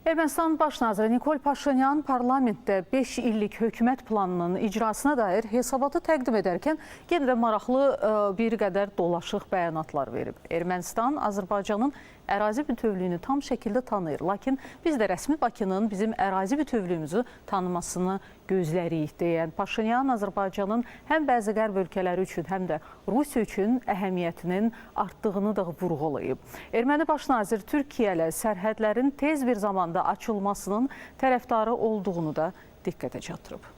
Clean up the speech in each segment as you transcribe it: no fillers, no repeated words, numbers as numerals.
Ermənistan Baş naziri Nikol Paşinyan parlamentdə 5 illik hökumət planının icrasına dair hesabatı təqdim edərkən yenə də maraqlı bir qədər dolaşıq bəyanatlar verib. Ermənistan Azərbaycanın ərazi bütövlüyünü tam şəkildə tanıyır. Lakin biz də rəsmi Bakının bizim ərazi bütövlüyümüzü tanımasını gözlərik deyən Paşinyan Azərbaycanın həm bəzi qərb ölkələri üçün, həm də Rusiya üçün əhəmiyyətinin artdığını da vurğulayıb. Erməni baş nazir Türkiyə ilə sərhədlərin tez bir zamanda açılmasının tərəfdarı olduğunu da diqqətə çatdırıb.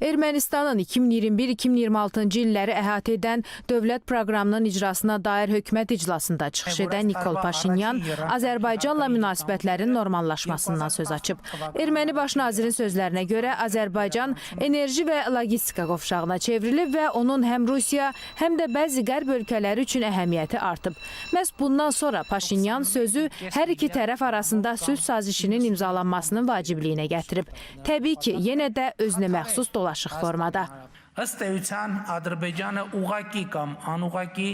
Ermənistanın 2021-2026-cı illəri əhatə edən dövlət proqramının icrasına dair hökumət iclasında çıxış edən Nikol Paşinyan Azərbaycanla münasibətlərin normallaşmasından söz açıb. Erməni baş nazirin sözlərinə görə Azərbaycan enerji və logistika qovşağına çevrilib və onun həm Rusiya, həm də bəzi qərb ölkələri üçün əhəmiyyəti artıb. Məhz bundan sonra Paşinyan sözü hər iki tərəf arasında sülh sazişinin imzalanmasının vacibliyinə gətirib. Təbii ki, yenə də özünə məxsus dolaşıq formada. Ըստ էության Ադրբեջանը ուղղակի կամ անուղղակի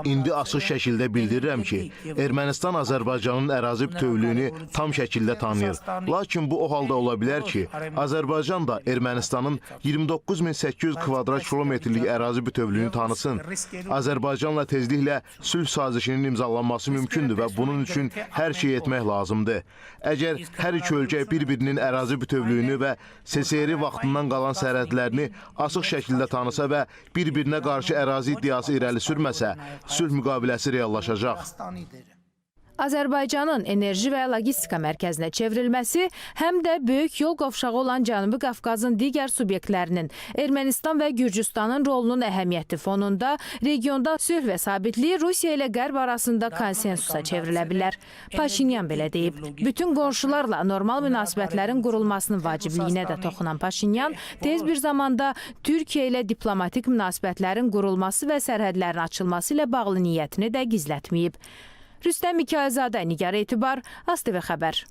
İndi açıq şəkildə bildirirəm ki, Ermənistan Azərbaycanın ərazi bütövlüyünü tam şəkildə tanıyır. Lakin bu o halda ola bilər ki, Azərbaycan da Ermənistanın 29.800 kvadrat kilometrlik ərazi bütövlüyünü tanısın. Azərbaycanla tezliklə sülh sazişinin imzalanması mümkündür və bunun üçün hər şey etmək lazımdır. Əgər hər iki ölkə bir-birinin ərazi bütövlüyünü və SSR vaxtından qalan sərhədlərini açıq şəkildə tanısa və bir-birinə qarşı ərazi iddiası irəli sürməsə, sülh müqaviləsi reallaşacaq. Azərbaycanın enerji və logistika mərkəzinə çevrilməsi həm də böyük yol qovşağı olan Cənubi Qafqazın digər subyektlərinin, Ermənistan və Gürcüstanın rolunun əhəmiyyəti fonunda regionda sülh və sabitliyi Rusiya ilə Qərb arasında konsensusa çevrilə bilər. Paşinyan belə deyib. Bütün qonşularla normal münasibətlərin qurulmasının vacibliyinə də toxunan Paşinyan tez bir zamanda Türkiyə ilə diplomatik münasibətlərin qurulması və sərhədlərin açılması ilə bağlı niyyətini də gizlətməyib. Rüstəm Mikayılzadə, Nigar Etibar, ASTV Xəbər.